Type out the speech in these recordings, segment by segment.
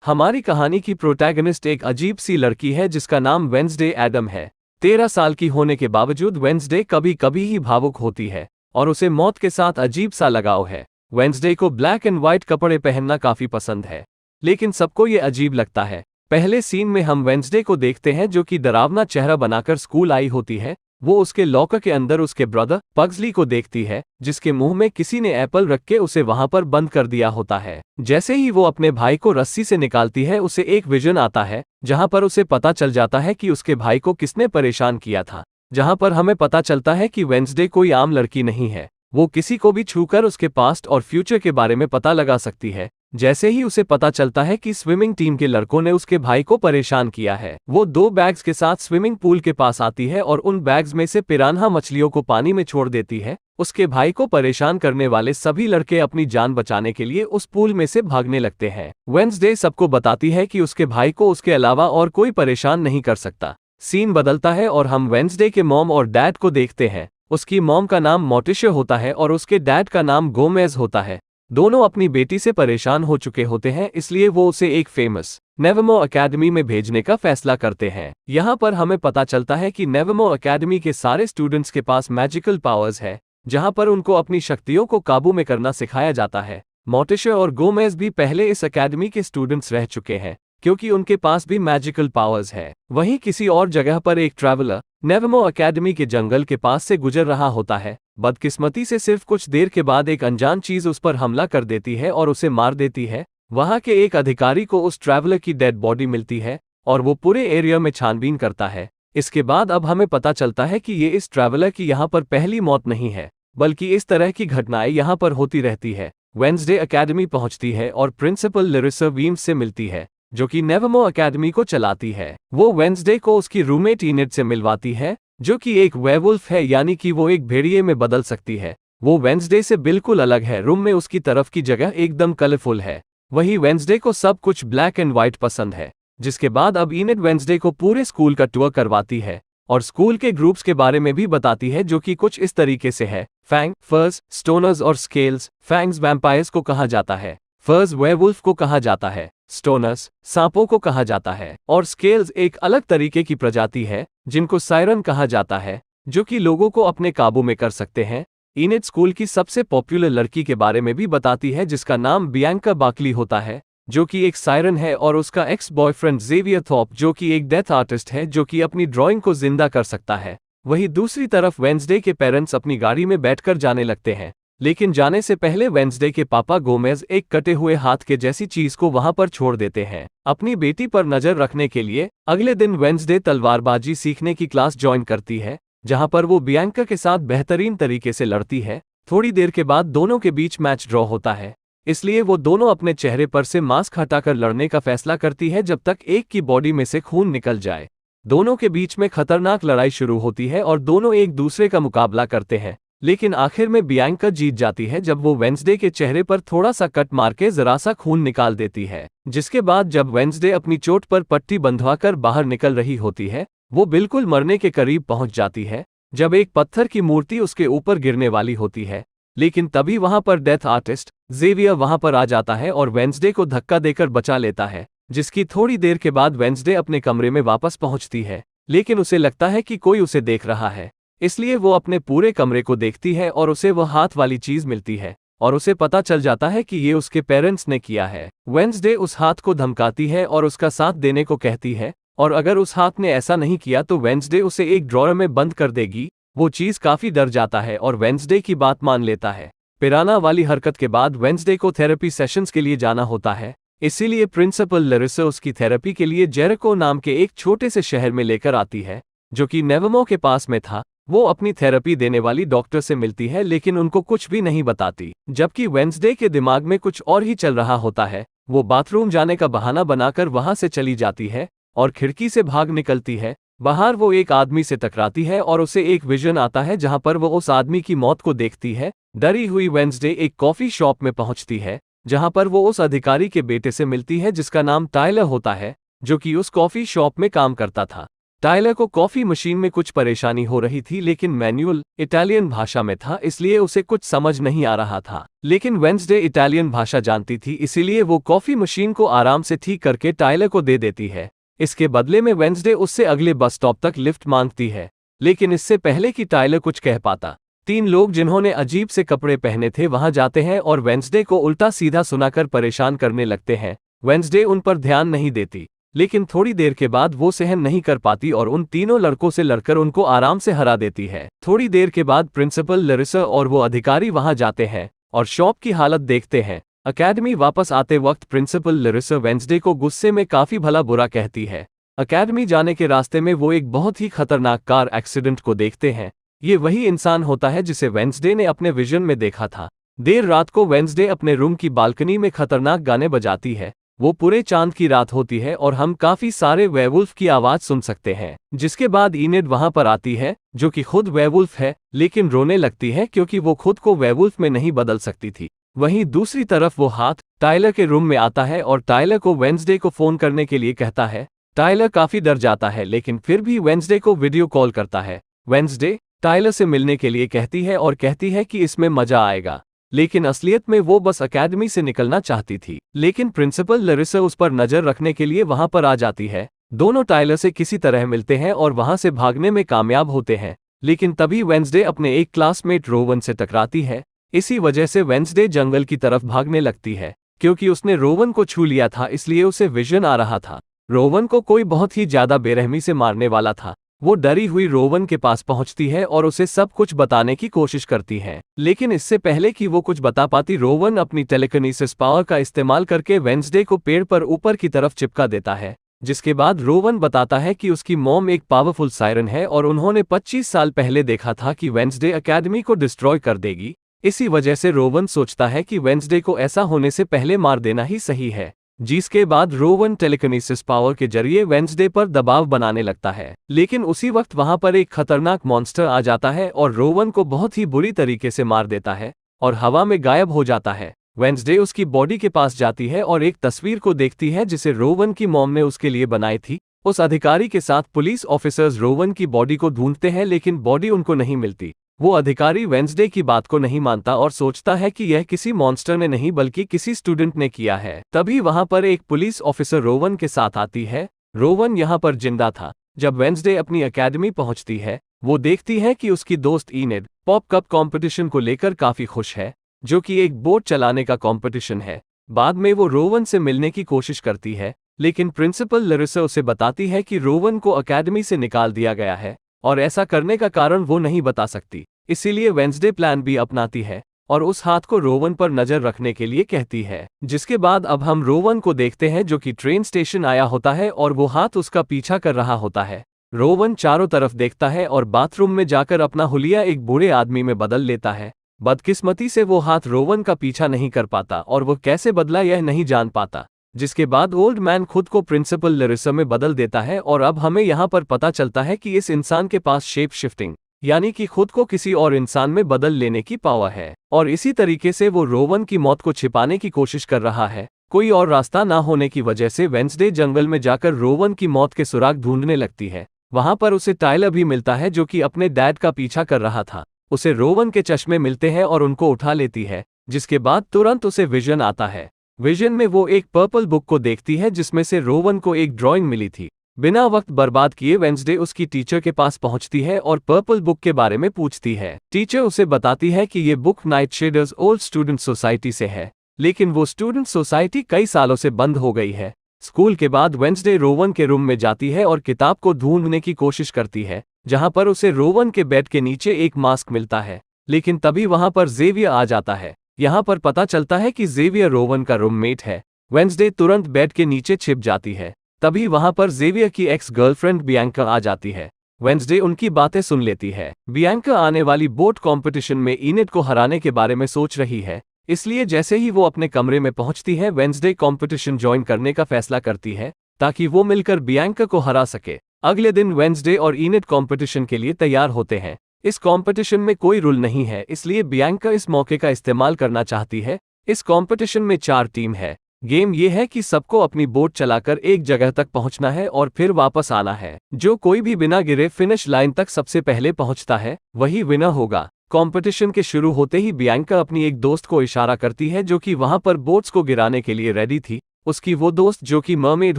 हमारी कहानी की प्रोटैगनिस्ट एक अजीब सी लड़की है जिसका नाम वेंसडे एडम है। 13 साल की होने के बावजूद वेंसडे कभी कभी ही भावुक होती है और उसे मौत के साथ अजीब सा लगाव है। वेंसडे को ब्लैक एंड व्हाइट कपड़े पहनना काफी पसंद है, लेकिन सबको ये अजीब लगता है। पहले सीन में हम वेंसडे को देखते हैं जो कि डरावना चेहरा बनाकर स्कूल आई होती है। वो उसके लॉकर के अंदर उसके ब्रदर पग्सली को देखती है, जिसके मुंह में किसी ने एप्पल रख के उसे वहां पर बंद कर दिया होता है। जैसे ही वो अपने भाई को रस्सी से निकालती है, उसे एक विजन आता है जहां पर उसे पता चल जाता है कि उसके भाई को किसने परेशान किया था। जहां पर हमें पता चलता है कि वेंसडे कोई आम लड़की नहीं है, वो किसी को भी छूकर उसके पास्ट और फ्यूचर के बारे में पता लगा सकती है। जैसे ही उसे पता चलता है कि स्विमिंग टीम के लड़कों ने उसके भाई को परेशान किया है, वो 2 बैग्स के साथ स्विमिंग पूल के पास आती है और उन बैग्स में से पिरान्हा मछलियों को पानी में छोड़ देती है। उसके भाई को परेशान करने वाले सभी लड़के अपनी जान बचाने के लिए उस पूल में से भागने लगते हैं। वेंसडे सबको बताती है कि उसके भाई को उसके अलावा और कोई परेशान नहीं कर सकता। सीन बदलता है और हम वेंसडे के मॉम और डैड को देखते हैं। उसकी मॉम का नाम मोटिशा होता है और उसके डैड का नाम गोमेज होता है। दोनों अपनी बेटी से परेशान हो चुके होते हैं, इसलिए वो उसे एक फेमस नेवमो अकेडमी में भेजने का फैसला करते हैं। यहाँ पर हमें पता चलता है कि नेवमो अकेडमी के सारे स्टूडेंट्स के पास मैजिकल पावर्स है, जहाँ पर उनको अपनी शक्तियों को काबू में करना सिखाया जाता है। मोटिशा और गोमेज भी पहले इस अकेडमी के स्टूडेंट्स रह चुके हैं, क्योंकि उनके पास भी मैजिकल पावर्स है। वहीं किसी और जगह पर एक ट्रैवलर नेवमो अकेडमी के जंगल के पास से गुजर रहा होता है। बदकिस्मती से सिर्फ कुछ देर के बाद एक अनजान चीज उस पर हमला कर देती है और उसे मार देती है। वहां के एक अधिकारी को उस ट्रैवलर की डेड बॉडी मिलती है और वो पूरे एरिया में छानबीन करता है। इसके बाद अब हमें पता चलता है कि ये इस ट्रैवलर की यहाँ पर पहली मौत नहीं है, बल्कि इस तरह की घटनाएं यहाँ पर होती रहती है। वेंसडे अकेडमी पहुंचती है और प्रिंसिपल लैरिसा वीम्स से मिलती है, जो कि नेवमो अकेडमी को चलाती है। वो वेंसडे को उसकी रूममेट इनिड से मिलवाती है, जो कि एक वेयरवुल्फ है, यानी कि वो एक भेड़िए में बदल सकती है। वो वेंसडे से बिल्कुल अलग है। रूम में उसकी तरफ की जगह एकदम कलरफुल है। वही वेंसडे को सब कुछ ब्लैक एंड व्हाइट पसंद है। जिसके बाद अब इनिड वेंसडे को पूरे स्कूल का टूर करवाती है और स्कूल के ग्रुप्स के बारे में भी बताती है, जो कि कुछ इस तरीके से है। फैंग, फर्स, स्टोनर्स और स्केल्स। फैंग्स वैम्पायर्स को कहा जाता है, फर्स वेयरवुल्फ को कहा जाता है, स्टोनर्स सांपों को कहा जाता है और स्केल्स एक अलग तरीके की प्रजाति है जिनको सायरन कहा जाता है, जो कि लोगों को अपने काबू में कर सकते हैं। इनिड स्कूल की सबसे पॉपुलर लड़की के बारे में भी बताती है, जिसका नाम बियांका बाकली होता है, जो कि एक सायरन है, और उसका एक्स बॉयफ्रेंड जेवियर थॉप, जो कि एक डेथ आर्टिस्ट है, जो कि अपनी ड्राइंग को जिंदा कर सकता है। वहीं दूसरी तरफ वेंसडे के पेरेंट्स अपनी गाड़ी में बैठकर जाने लगते हैं, लेकिन जाने से पहले वेंसडे के पापा गोमेज एक कटे हुए हाथ के जैसी चीज को वहां पर छोड़ देते हैं, अपनी बेटी पर नजर रखने के लिए। अगले दिन वेंसडे तलवारबाजी सीखने की क्लास ज्वाइन करती है, जहां पर वो बियांका के साथ बेहतरीन तरीके से लड़ती है। थोड़ी देर के बाद दोनों के बीच मैच ड्रॉ होता है, इसलिए वो दोनों अपने चेहरे पर से मास्क हटाकर लड़ने का फैसला करती है जब तक एक की बॉडी में से खून निकल जाए। दोनों के बीच में खतरनाक लड़ाई शुरू होती है और दोनों एक दूसरे का मुकाबला करते हैं, लेकिन आखिर में बियांका जीत जाती है जब वो वेंसडे के चेहरे पर थोड़ा सा कट मार के जरा सा खून निकाल देती है। जिसके बाद जब वेंसडे अपनी चोट पर पट्टी बंधवाकर बाहर निकल रही होती है, वो बिल्कुल मरने के करीब पहुंच जाती है जब एक पत्थर की मूर्ति उसके ऊपर गिरने वाली होती है। लेकिन तभी वहां पर डेथ आर्टिस्ट जेवियर वहां पर आ जाता है और वेंसडे को धक्का देकर बचा लेता है, जिसकी थोड़ी देर के बाद वेंसडे अपने कमरे में वापस पहुंचती है, लेकिन उसे लगता है कि कोई उसे देख रहा है, इसलिए वो अपने पूरे कमरे को देखती है और उसे वह हाथ वाली चीज मिलती है और उसे पता चल जाता है कि ये उसके पेरेंट्स ने किया है। वेंसडे उस हाथ को धमकाती है और उसका साथ देने को कहती है, और अगर उस हाथ ने ऐसा नहीं किया तो वेंसडे उसे एक ड्रॉअर में बंद कर देगी। वो चीज काफी डर जाता है और वेंसडे की बात मान लेता है। पिराना वाली हरकत के बाद वेंसडे को थेरेपी सेशंस के लिए जाना होता है, इसीलिए प्रिंसिपल लैरिसा उसकी थेरेपी के लिए जेरिको नाम के एक छोटे से शहर में लेकर आती है, जो कि नेवमो के पास में था। वो अपनी थेरेपी देने वाली डॉक्टर से मिलती है, लेकिन उनको कुछ भी नहीं बताती, जबकि वेंसडे के दिमाग में कुछ और ही चल रहा होता है। वो बाथरूम जाने का बहाना बनाकर वहां से चली जाती है और खिड़की से भाग निकलती है। बाहर वो एक आदमी से टकराती है और उसे एक विजन आता है, जहां पर वो उस आदमी की मौत को देखती है। डरी हुई वेंसडे एक कॉफी शॉप में पहुंचती है, जहां पर वो उस अधिकारी के बेटे से मिलती है जिसका नाम टायलर होता है, जो कि उस कॉफी शॉप में काम करता था। टाइलर को कॉफी मशीन में कुछ परेशानी हो रही थी, लेकिन मैनुअल इटालियन भाषा में था, इसलिए उसे कुछ समझ नहीं आ रहा था। लेकिन वेंसडे इटालियन भाषा जानती थी, इसीलिए वो कॉफी मशीन को आराम से ठीक करके टाइलर को दे देती है। इसके बदले में वेंसडे उससे अगले बस स्टॉप तक लिफ्ट मांगती है, लेकिन इससे पहले कि टाइलर कुछ कह पाता, 3 लोग जिन्होंने अजीब से कपड़े पहने थे वहां जाते हैं और वेंसडे को उल्टा सीधा सुनाकर परेशान करने लगते हैं। वेंसडे उन पर ध्यान नहीं देती, लेकिन थोड़ी देर के बाद वो सहन नहीं कर पाती और उन तीनों लड़कों से लड़कर उनको आराम से हरा देती है। थोड़ी देर के बाद प्रिंसिपल लरिसा और वो अधिकारी वहां जाते हैं और शॉप की हालत देखते हैं। अकेडमी वापस आते वक्त प्रिंसिपल लरिसा वेंसडे को गुस्से में काफी भला बुरा कहती है। अकेडमी जाने के रास्ते में वो एक बहुत ही खतरनाक कार एक्सीडेंट को देखते हैं। ये वही इंसान होता है जिसे वेंसडे ने अपने विजन में देखा था। देर रात को वेंसडे अपने रूम की बालकनी में खतरनाक गाने बजाती है। वो पूरे चांद की रात होती है और हम काफी सारे वेयरवुल्फ की आवाज सुन सकते हैं। जिसके बाद इनेड वहां पर आती है, जो कि खुद वेयरवुल्फ है, लेकिन रोने लगती है क्योंकि वो खुद को वेयरवुल्फ में नहीं बदल सकती थी। वहीं दूसरी तरफ वो हाथ टाइलर के रूम में आता है और टाइलर को वेंसडे को फोन करने के लिए कहता है। टाइलर काफी डर जाता है, लेकिन फिर भी वेंसडे को वीडियो कॉल करता है। वेंसडे टाइलर से मिलने के लिए कहती है और कहती है कि इसमें मजा आएगा, लेकिन असलियत में वो बस अकेडमी से निकलना चाहती थी। लेकिन प्रिंसिपल लरिसा उस पर नजर रखने के लिए वहां पर आ जाती है। दोनों टाइलर से किसी तरह मिलते हैं और वहां से भागने में कामयाब होते हैं, लेकिन तभी वेंसडे अपने एक क्लासमेट रोवन से टकराती है। इसी वजह से वेंसडे जंगल की तरफ भागने लगती है। क्योंकि उसने रोवन को छू लिया था, इसलिए उसे विजन आ रहा था। रोवन को कोई बहुत ही ज्यादा बेरहमी से मारने वाला था। वो डरी हुई रोवन के पास पहुंचती है और उसे सब कुछ बताने की कोशिश करती है, लेकिन इससे पहले कि वो कुछ बता पाती, रोवन अपनी टेलीकिनेसिस पावर का इस्तेमाल करके वेंसडे को पेड़ पर ऊपर की तरफ चिपका देता है। जिसके बाद रोवन बताता है कि उसकी मॉम एक पावरफुल सायरन है और उन्होंने 25 साल पहले देखा था कि वेंसडे अकेडमी को डिस्ट्रॉय कर देगी। इसी वजह से रोवन सोचता है कि वेंसडे को ऐसा होने से पहले मार देना ही सही है। जिसके बाद रोवन टेलीकिनेसिस पावर के जरिए वेंसडे पर दबाव बनाने लगता है, लेकिन उसी वक्त वहां पर एक खतरनाक मॉन्स्टर आ जाता है और रोवन को बहुत ही बुरी तरीके से मार देता है और हवा में गायब हो जाता है। वेंसडे उसकी बॉडी के पास जाती है और एक तस्वीर को देखती है जिसे रोवन की मॉम ने उसके लिए बनाई थी। उस अधिकारी के साथ पुलिस ऑफिसर्स रोवन की बॉडी को ढूंढते हैं, लेकिन बॉडी उनको नहीं मिलती। वो अधिकारी वेंसडे की बात को नहीं मानता और सोचता है कि यह किसी मॉन्स्टर ने नहीं बल्कि किसी स्टूडेंट ने किया है। तभी वहां पर एक पुलिस ऑफिसर रोवन के साथ आती है। रोवन यहां पर जिंदा था। जब वेंसडे अपनी एकेडमी पहुंचती है, वो देखती है कि उसकी दोस्त इनेड पॉप कप कंपटीशन को लेकर काफी खुश है, जो कि एक बोट चलाने का कंपटीशन है। बाद में वो रोवन से मिलने की कोशिश करती है, लेकिन प्रिंसिपल लरिसा उसे बताती है कि रोवन को एकेडमी से निकाल दिया गया है और ऐसा करने का कारण वो नहीं बता सकती। इसीलिए वेंसडे प्लान भी अपनाती है और उस हाथ को रोवन पर नजर रखने के लिए कहती है। जिसके बाद अब हम रोवन को देखते हैं, जो कि ट्रेन स्टेशन आया होता है और वो हाथ उसका पीछा कर रहा होता है। रोवन चारों तरफ देखता है और बाथरूम में जाकर अपना हुलिया एक बूढ़े आदमी में बदल लेता है। बदकिस्मती से वो हाथ रोवन का पीछा नहीं कर पाता और वो कैसे बदला यह नहीं जान पाता। जिसके बाद ओल्ड मैन खुद को प्रिंसिपल लरिसा में बदल देता है और अब हमें यहाँ पर पता चलता है कि इस इंसान के पास शेप शिफ्टिंग यानी कि खुद को किसी और इंसान में बदल लेने की पावर है, और इसी तरीके से वो रोवन की मौत को छिपाने की कोशिश कर रहा है। कोई और रास्ता ना होने की वजह से वेंसडे जंगल में जाकर रोवन की मौत के सुराग ढूंढने लगती है। वहां पर उसे टाइलर भी मिलता है, जो कि अपने डैड का पीछा कर रहा था। उसे रोवन के चश्मे मिलते हैं और उनको उठा लेती है। जिसके बाद तुरंत उसे विजन आता है। विजन में वो एक पर्पल बुक को देखती है जिसमें से रोवन को एक ड्राइंग मिली थी। बिना वक्त बर्बाद किए वेंसडे उसकी टीचर के पास पहुंचती है और पर्पल बुक के बारे में पूछती है। टीचर उसे बताती है कि ये book night shaders old student society से है, लेकिन वो स्टूडेंट सोसाइटी कई सालों से बंद हो गई है। स्कूल के बाद वेंसडे रोवन के रूम में जाती है और किताब को ढूंढने की कोशिश करती है, जहां पर उसे रोवन के बेड के नीचे एक मास्क मिलता है। लेकिन तभी वहां पर जेवियर आ जाता है। यहाँ पर पता चलता है कि जेवियर रोवन का रूममेट है। वेंसडे तुरंत बेड के नीचे छिप जाती है। तभी वहां पर जेवियर की एक्स गर्लफ्रेंड बियांका आ जाती है। वेंसडे उनकी बातें सुन लेती है। बियांका आने वाली बोट कंपटीशन में इनेड को हराने के बारे में सोच रही है, इसलिए जैसे ही वो अपने कमरे में पहुंचती है, वेंसडे कंपटीशन ज्वाइन करने का फैसला करती है ताकि वो मिलकर बियांका को हरा सके। अगले दिन वेंसडे और इनेड कंपटीशन के लिए तैयार होते हैं। इस कंपटीशन में कोई रूल नहीं है, इसलिए बियांका इस मौके का इस्तेमाल करना चाहती है। इस कंपटीशन में 4 टीम है, गेम ये है कि सबको अपनी बोट चलाकर एक जगह तक पहुंचना है और फिर वापस आना है। जो कोई भी बिना गिरे फिनिश लाइन तक सबसे पहले पहुंचता है वही विनर होगा। कंपटीशन के शुरू होते ही बियांका अपनी एक दोस्त को इशारा करती है जो कि वहां पर बोट्स को गिराने के लिए रेडी थी। उसकी वो दोस्त जो कि मरमेड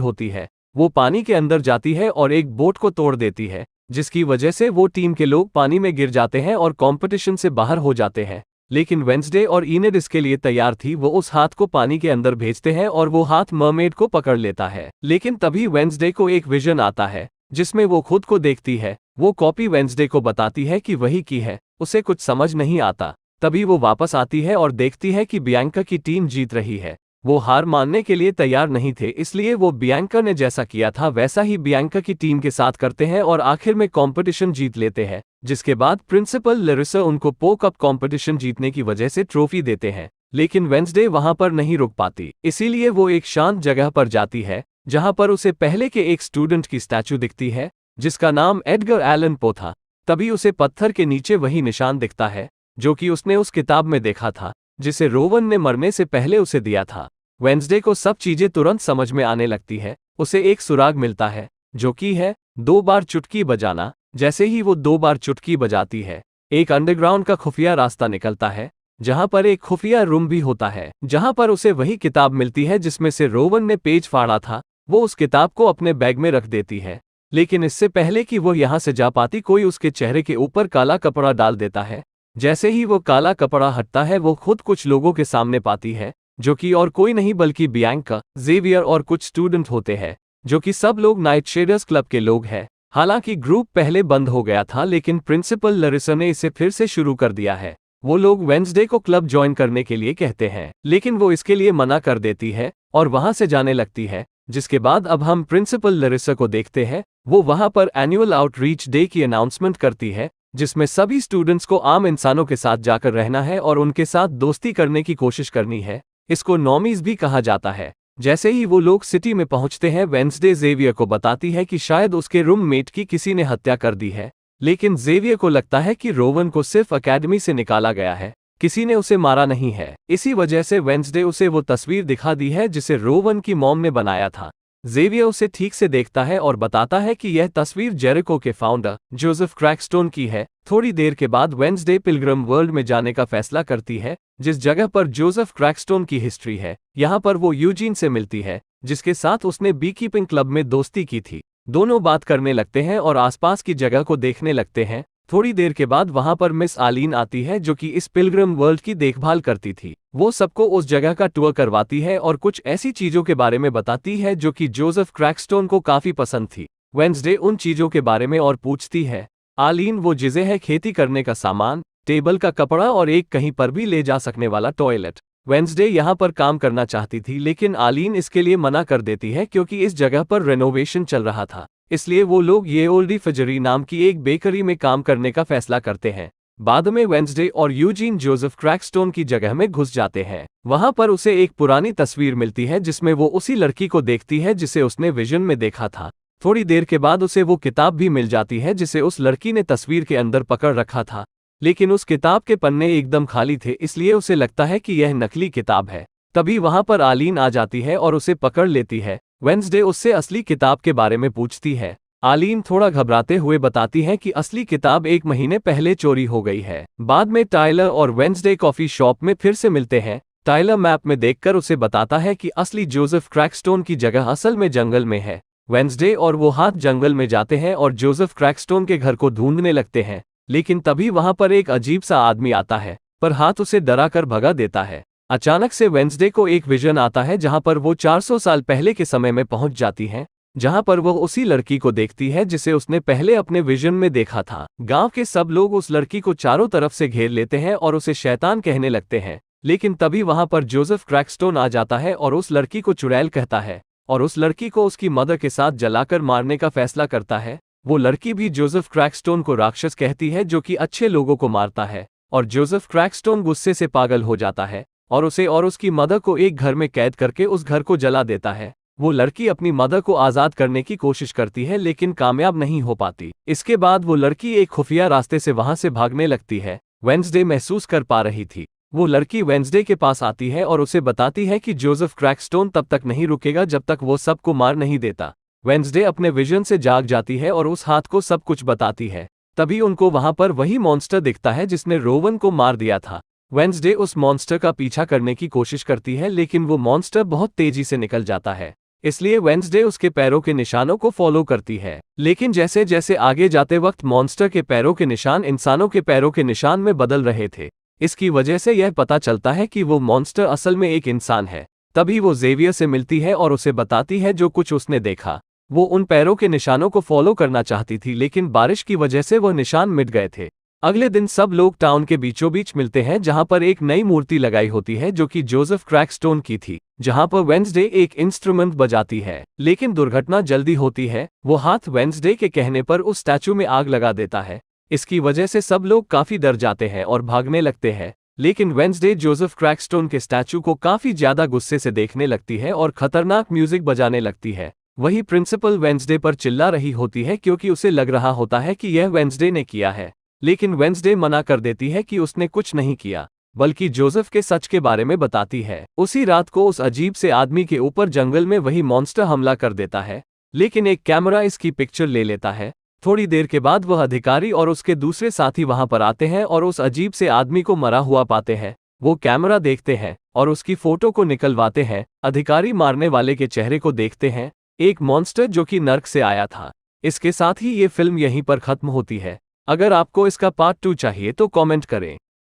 होती है, वो पानी के अंदर जाती है और एक बोट को तोड़ देती है, जिसकी वजह से वो टीम के लोग पानी में गिर जाते हैं और कंपटीशन से बाहर हो जाते हैं। लेकिन वेंसडे और इनेड इसके लिए तैयार थी। वो उस हाथ को पानी के अंदर भेजते हैं और वो हाथ मरमेड को पकड़ लेता है। लेकिन तभी वेंसडे को एक विजन आता है जिसमें वो खुद को देखती है। वो कॉपी वेंसडे को बताती है कि वही की है। उसे कुछ समझ नहीं आता। तभी वो वापस आती है और देखती है कि बियांका की टीम जीत रही है। वो हार मानने के लिए तैयार नहीं थे, इसलिए वो बियांका ने जैसा किया था वैसा ही बियांका की टीम के साथ करते हैं और आखिर में कंपटीशन जीत लेते हैं। जिसके बाद प्रिंसिपल लैरिसा उनको पो कप कंपटीशन जीतने की वजह से ट्रॉफी देते हैं। लेकिन वेंसडे वहां पर नहीं रुक पाती, इसीलिए वो एक शांत जगह पर जाती है जहां पर उसे पहले के एक स्टूडेंट की स्टैचू दिखती है जिसका नाम एडगर एलन पो था। तभी उसे पत्थर के नीचे वही निशान दिखता है जो कि उसने उस किताब में देखा था जिसे रोवन ने मरने से पहले उसे दिया था। वेंसडे को सब चीजें तुरंत समझ में आने लगती है। उसे एक सुराग मिलता है जो कि है 2 बार चुटकी बजाना। जैसे ही वो 2 बार चुटकी बजाती है, एक अंडरग्राउंड का खुफिया रास्ता निकलता है जहां पर एक खुफिया रूम भी होता है, जहां पर उसे वही किताब मिलती है जिसमें से रोवन ने पेज फाड़ा था। वो उस किताब को अपने बैग में रख देती है, लेकिन इससे पहले कि वो यहां से जा पाती कोई उसके चेहरे के ऊपर काला कपड़ा डाल देता है। जैसे ही वो काला कपड़ा हटता है वो खुद कुछ लोगों के सामने पाती है जो कि और कोई नहीं बल्कि बियांका, जेवियर और कुछ स्टूडेंट होते हैं जो कि सब लोग नाइटशेडर्स क्लब के लोग हैं। हालांकि ग्रुप पहले बंद हो गया था लेकिन प्रिंसिपल लैरिसा ने इसे फिर से शुरू कर दिया है। वो लोग वेंसडे को क्लब ज्वाइन करने के लिए कहते हैं, लेकिन वो इसके लिए मना कर देती है और वहां से जाने लगती है। जिसके बाद अब हम प्रिंसिपल लैरिसा को देखते हैं। वो वहां पर एनुअल आउटरीच डे की अनाउंसमेंट करती है जिसमें सभी स्टूडेंट्स को आम इंसानों के साथ जाकर रहना है और उनके साथ दोस्ती करने की कोशिश करनी है। इसको नॉमीज भी कहा जाता है। जैसे ही वो लोग सिटी में पहुंचते हैं, वेंसडे जेवियर को बताती है कि शायद उसके रूममेट की किसी ने हत्या कर दी है। लेकिन जेवियर को लगता है कि रोवन को सिर्फ अकेडमी से निकाला गया है, किसी ने उसे मारा नहीं है। इसी वजह से वेंसडे उसे वो तस्वीर दिखा दी है जिसे रोवन की मॉम ने बनाया था। जेवियर उसे ठीक से देखता है और बताता है कि यह तस्वीर जेरिको के फाउंडर जोसेफ क्रैकस्टोन की है। थोड़ी देर के बाद वेंसडे पिलग्रिम वर्ल्ड में जाने का फैसला करती है, जिस जगह पर जोसेफ क्रैकस्टोन की हिस्ट्री है। यहाँ पर वो यूजीन से मिलती है जिसके साथ उसने बीकीपिंग क्लब में दोस्ती की थी। दोनों बात करने लगते हैं और आसपास की जगह को देखने लगते हैं। थोड़ी देर के बाद वहां पर मिस आलीन आती है जो कि इस पिलग्रिम वर्ल्ड की देखभाल करती थी। वो सबको उस जगह का टूर करवाती है और कुछ ऐसी चीजों के बारे में बताती है जो कि जोसेफ क्रैकस्टोन को काफी पसंद थी। वेंसडे उन चीजों के बारे में और पूछती है। आलीन वो चीजें है खेती करने का सामान, टेबल का कपड़ा और एक कहीं पर भी ले जा सकने वाला टॉयलेट। वेंसडे यहाँ पर काम करना चाहती थी लेकिन आलीन इसके लिए मना कर देती है क्योंकि इस जगह पर रेनोवेशन चल रहा था। इसलिए वो लोग ये ओल्डी फजरी नाम की एक बेकरी में काम करने का फैसला करते हैं। बाद में वेंसडे और यूजीन जोसेफ क्रैकस्टोन की जगह में घुस जाते हैं। वहां पर उसे एक पुरानी तस्वीर मिलती है जिसमें वो उसी लड़की को देखती है जिसे उसने विजन में देखा था। थोड़ी देर के बाद उसे वो किताब भी मिल जाती है जिसे उस लड़की ने तस्वीर के अंदर पकड़ रखा था, लेकिन उस किताब के पन्ने एकदम खाली थे, इसलिए उसे लगता है कि यह नकली किताब है। तभी वहां पर आलीन आ जाती है और उसे पकड़ लेती है। वेंसडे उससे असली किताब के बारे में पूछती है। आलीन थोड़ा घबराते हुए बताती है कि असली किताब 1 महीने पहले चोरी हो गई है। बाद में टाइलर और वेंसडे कॉफी शॉप में फिर से मिलते हैं। टाइलर मैप में देखकर उसे बताता है कि असली जोसेफ क्रैकस्टोन की जगह असल में जंगल में है। वेंसडे और वो हाथ जंगल में जाते हैं और जोसेफ क्रैकस्टोन के घर को ढूंढने लगते हैं। लेकिन तभी वहां पर एक अजीब सा आदमी आता है, पर हाथ उसे डरा कर भगा देता है। अचानक से वेंसडे को एक विजन आता है जहां पर वो 400 साल पहले के समय में पहुंच जाती है, जहां पर वो उसी लड़की को देखती है जिसे उसने पहले अपने विजन में देखा था। गांव के सब लोग उस लड़की को चारों तरफ से घेर लेते हैं और उसे शैतान कहने लगते हैं। लेकिन तभी वहां पर जोसेफ क्रैकस्टोन आ जाता है और उस लड़की को चुड़ैल कहता है और उस लड़की को उसकी मदर के साथ जलाकर मारने का फैसला करता है। वो लड़की भी जोसेफ क्रैकस्टोन को राक्षस कहती है जो कि अच्छे लोगों को मारता है, और जोसेफ क्रैकस्टोन गुस्से से पागल हो जाता है और उसे और उसकी मदर को एक घर में कैद करके उस घर को जला देता है। वो लड़की अपनी मदर को आज़ाद करने की कोशिश करती है लेकिन कामयाब नहीं हो पाती। इसके बाद वो लड़की एक खुफिया रास्ते से वहां से भागने लगती है। वेंसडे महसूस कर पा रही थी वो लड़की वेंसडे के पास आती है और उसे बताती है कि जोसेफ क्रैकस्टोन तब तक नहीं रुकेगा जब तक वो सबको मार नहीं देता। वेंसडे अपने विजन से जाग जाती है और उस हाथ को सब कुछ बताती है। तभी उनको वहां पर वही मॉन्स्टर दिखता है जिसने रोवन को मार दिया था। वेंसडे उस मॉन्स्टर का पीछा करने की कोशिश करती है, लेकिन वो मॉन्स्टर बहुत तेजी से निकल जाता है। इसलिए वेंसडे उसके पैरों के निशानों को फॉलो करती है। लेकिन जैसे जैसे आगे जाते वक्त मॉन्स्टर के पैरों के निशान इंसानों के पैरों के निशान में बदल रहे थे। इसकी वजह से यह पता चलता है कि वो मॉन्स्टर असल में एक इंसान है। तभी वो जेवियर से मिलती है और उसे बताती है जो कुछ उसने देखा। वो उन पैरों के निशानों को फॉलो करना चाहती थी, लेकिन बारिश की वजह से वह निशान मिट गए थे। अगले दिन सब लोग टाउन के बीचों बीच मिलते हैं, जहां पर एक नई मूर्ति लगाई होती है जो कि जोसेफ क्रैकस्टोन की थी, जहां पर वेंसडे एक इंस्ट्रूमेंट बजाती है। लेकिन दुर्घटना जल्दी होती है। वो हाथ वेंसडे के कहने पर उस स्टैचू में आग लगा देता है। इसकी वजह से सब लोग काफी डर जाते हैं और भागने लगते हैं। लेकिन वेंसडे जोसेफ क्रैकस्टोन के स्टैचू को काफी ज्यादा गुस्से से देखने लगती है और खतरनाक म्यूजिक बजाने लगती है। वही प्रिंसिपल वेंसडे पर चिल्ला रही होती है क्योंकि उसे लग रहा होता है कि यह वेंसडे ने किया है। लेकिन वेंसडे मना कर देती है कि उसने कुछ नहीं किया, बल्कि जोसेफ के सच के बारे में बताती है। उसी रात को उस अजीब से आदमी के ऊपर जंगल में वही मॉन्स्टर हमला कर देता है, लेकिन एक कैमरा इसकी पिक्चर ले लेता है। थोड़ी देर के बाद वह अधिकारी और उसके दूसरे साथी वहां पर आते हैं और उस अजीब से आदमी को मरा हुआ पाते हैं। वो कैमरा देखते हैं और उसकी फोटो को निकलवाते हैं। अधिकारी मारने वाले के चेहरे को देखते हैं, एक मॉन्स्टर जो कि नर्क से आया था। इसके साथ ही ये फिल्म यहीं पर खत्म होती है। अगर आपको इसका पार्ट 2 चाहिए तो कमेंट करें।